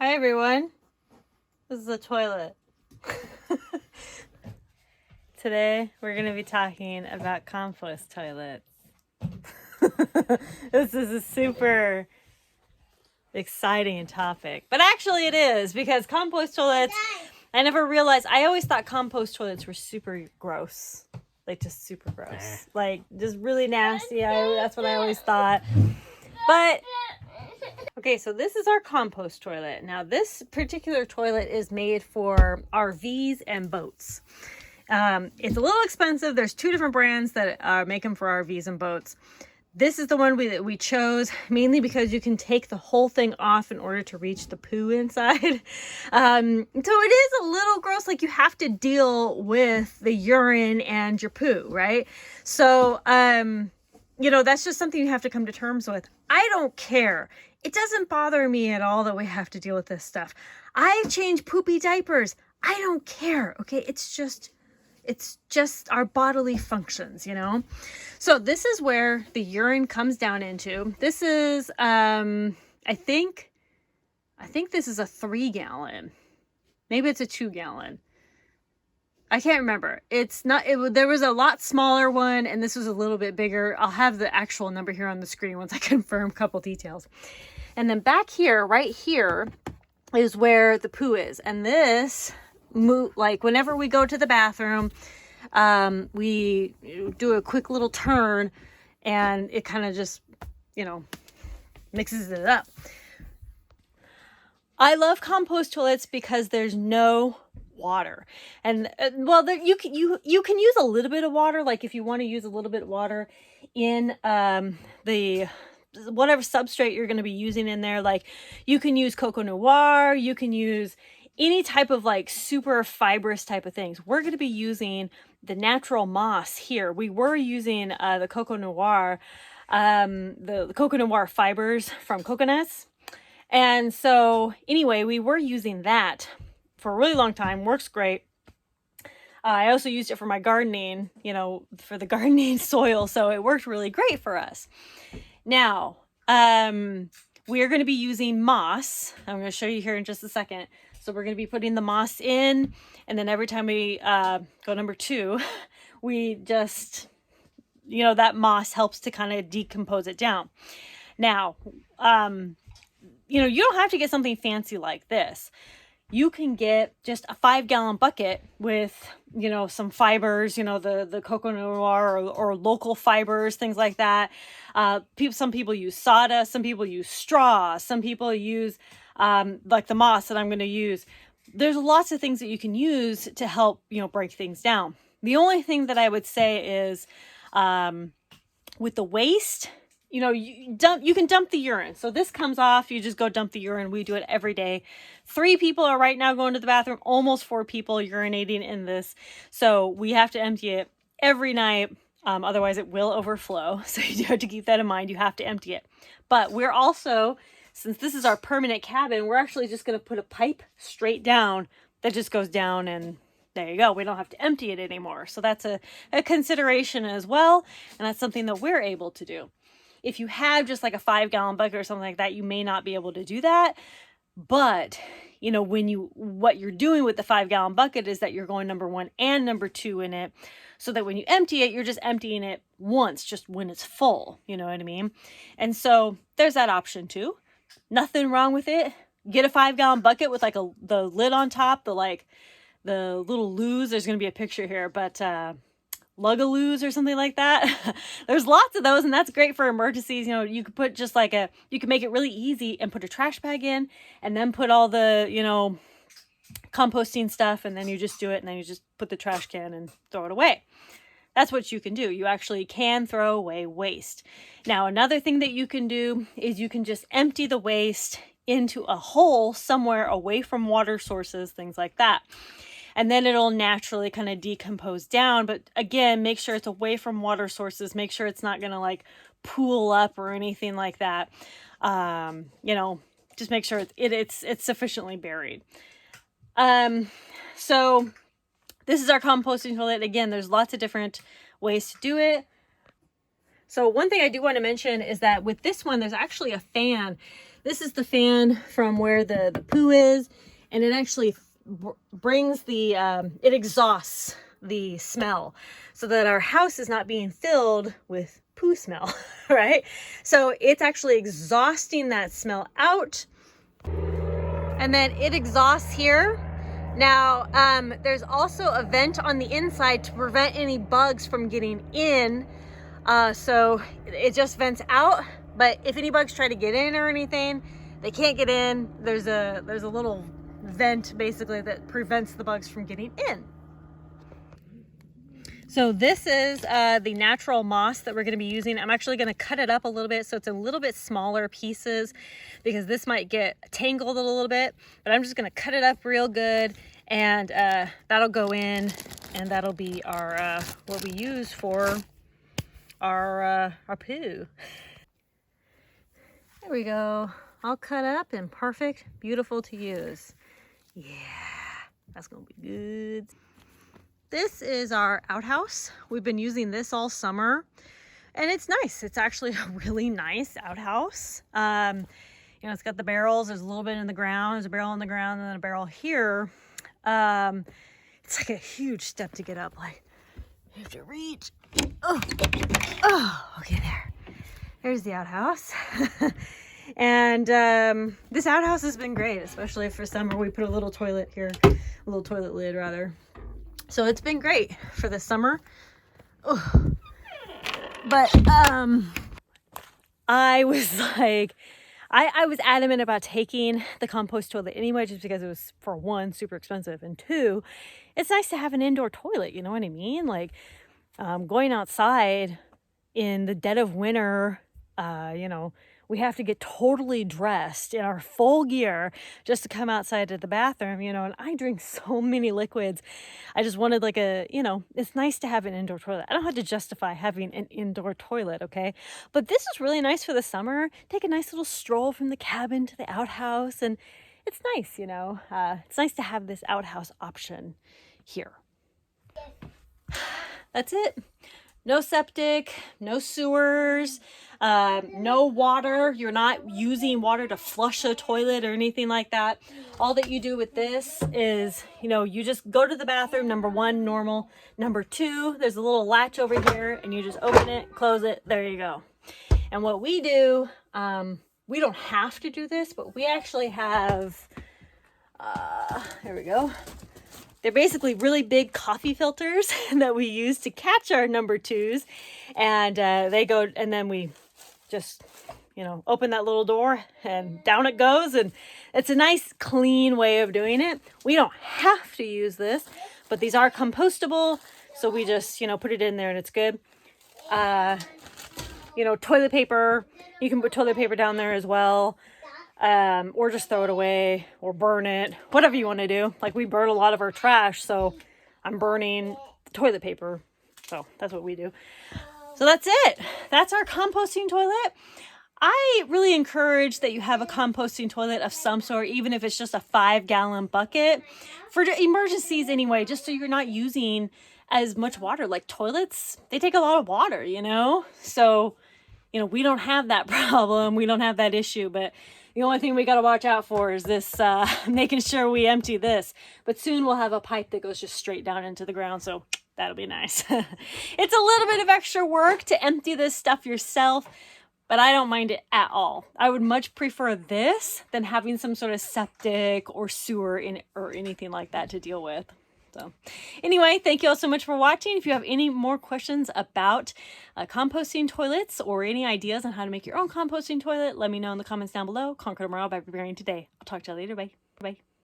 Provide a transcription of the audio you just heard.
Hi everyone, this is the toilet. Today we're going to be talking about compost toilets. This is a super exciting topic, but actually it is, because compost toilets, I never realized, I always thought compost toilets were super gross, like just super gross, like just really nasty. That's what I always thought. But okay, so this is our compost toilet. Now, this particular toilet is made for RVs and boats. It's a little expensive. There's two different brands that make them for RVs and boats. This is the one we chose, mainly because you can take the whole thing off in order to reach the poo inside. So it is a little gross, like you have to deal with the urine and your poo, right? So, that's just something you have to come to terms with. I don't care. It doesn't bother me at all that we have to deal with this stuff. I change poopy diapers. I don't care. Okay. It's just our bodily functions, So this is where the urine comes down into. This is, I think this is a 3-gallon. Maybe it's a 2-gallon. I can't remember. There was a lot smaller one, and this was a little bit bigger. I'll have the actual number here on the screen once I confirm a couple details. And then back here, right here, is where the poo is. And this, like whenever we go to the bathroom, we do a quick little turn, and it kind of just, mixes it up. I love compost toilets because there's no water, and you can use a little bit of water, like if you want to use a little bit of water in the whatever substrate you're going to be using in there. Like you can use coco noir, you can use any type of like super fibrous type of things. We're going to be using the natural moss here. We were using the coco noir, the coco noir fibers from coconuts. And so anyway, we were using that for a really long time. Works great. I also used it for my gardening, for the gardening soil. So it worked really great for us. Now, we are going to be using moss. I'm going to show you here in just a second. So we're going to be putting the moss in, and then every time we go number 2, we just, that moss helps to kind of decompose it down. Now, you don't have to get something fancy like this. You can get just a 5-gallon bucket with, some fibers, the coco noir or local fibers, things like that. Some people use sawdust, some people use straw, some people use like the moss that I'm going to use. There's lots of things that you can use to help, break things down. The only thing that I would say is with the waste, you can dump the urine. So this comes off, you just go dump the urine. We do it every day. 3 people are right now going to the bathroom, almost 4 people urinating in this. So we have to empty it every night. Otherwise it will overflow. So you do have to keep that in mind. You have to empty it. But we're also, since this is our permanent cabin, we're actually just going to put a pipe straight down that just goes down, and there you go. We don't have to empty it anymore. So that's a consideration as well. And that's something that we're able to do. If you have just like a 5-gallon bucket or something like that, you may not be able to do that. But, what you're doing with the 5-gallon bucket is that you're going number 1 and number 2 in it, so that when you empty it, you're just emptying it once, just when it's full. You know what I mean? And so there's that option too. Nothing wrong with it. Get a 5-gallon bucket with like the lid on top, the little loos. There's going to be a picture here, but lugaloos or something like that. There's lots of those, and that's great for emergencies. You could put just you can make it really easy and put a trash bag in, and then put all the, composting stuff, and then you just do it, and then you just put the trash can and throw it away. That's what you can do. You actually can throw away waste. Now, another thing that you can do is you can just empty the waste into a hole somewhere away from water sources, things like that. And then it'll naturally kind of decompose down. But again, make sure it's away from water sources. Make sure it's not going to like pool up or anything like that. Just make sure it's sufficiently buried. So this is our composting toilet. Again, there's lots of different ways to do it. So one thing I do want to mention is that with this one, there's actually a fan This is the fan from where the poo is, and it actually brings the, it exhausts the smell so that our house is not being filled with poo smell, right? So it's actually exhausting that smell out, and then it exhausts here. Now, there's also a vent on the inside to prevent any bugs from getting in. So it just vents out, but if any bugs try to get in or anything, they can't get in. There's a little vent basically that prevents the bugs from getting in. So this is the natural moss that we're going to be using. I'm actually going to cut it up a little bit so it's a little bit smaller pieces, because this might get tangled a little bit, but I'm just going to cut it up real good, and that'll go in, and that'll be our what we use for our poo. There we go, all cut up and perfect, beautiful to use. Yeah, that's gonna be good. This is our outhouse. We've been using this all summer, and it's nice. It's actually a really nice outhouse. You know, it's got the barrels. There's a little bit in the ground. There's a barrel in the ground and then a barrel here. It's like a huge step to get up. Like, you have to reach. Oh, okay, there. There's the outhouse. And this outhouse has been great, especially for summer. We put a little toilet here, a little toilet lid rather. So it's been great for the summer. Oh. But I was like, I was adamant about taking the compost toilet anyway, just because it was, for one, super expensive, and two, it's nice to have an indoor toilet, you know what I mean? Like, going outside in the dead of winter, you know, we have to get totally dressed in our full gear just to come outside to the bathroom, you know, and I drink so many liquids. I just wanted like a, you know, it's nice to have an indoor toilet. I don't have to justify having an indoor toilet, okay? But this is really nice for the summer. Take a nice little stroll from the cabin to the outhouse, and it's nice, you know. It's nice to have this outhouse option here. That's it. No septic, no sewers, no water. You're not using water to flush a toilet or anything like that. All that you do with this is, you know, you just go to the bathroom, number one, normal. Number two, there's a little latch over here, and you just open it, close it, there you go. And what we do, we don't have to do this, but we actually have, there we go. They're basically really big coffee filters that we use to catch our number twos. And they go, and then we just, you know, open that little door and down it goes. And it's a nice, clean way of doing it. We don't have to use this, but these are compostable. So we just, you know, put it in there and it's good. You know, toilet paper, you can put toilet paper down there as well. Or just throw it away or burn it, whatever you want to do. Like, we burn a lot of our trash, so I'm burning the toilet paper. So that's what we do. So that's it. That's our composting toilet. I really encourage that you have a composting toilet of some sort, even if it's just a 5-gallon bucket for emergencies anyway, just so you're not using as much water. Like, toilets, they take a lot of water, you know? So, you know, we don't have that problem. We don't have that issue, but the only thing we got to watch out for is this, making sure we empty this. But soon we'll have a pipe that goes just straight down into the ground, so that'll be nice. It's a little bit of extra work to empty this stuff yourself, but I don't mind it at all. I would much prefer this than having some sort of septic or sewer in or anything like that to deal with. So anyway, thank you all so much for watching. If you have any more questions about composting toilets or any ideas on how to make your own composting toilet, let me know in the comments down below. Conquer tomorrow by preparing today. I'll talk to you later. Bye. Bye.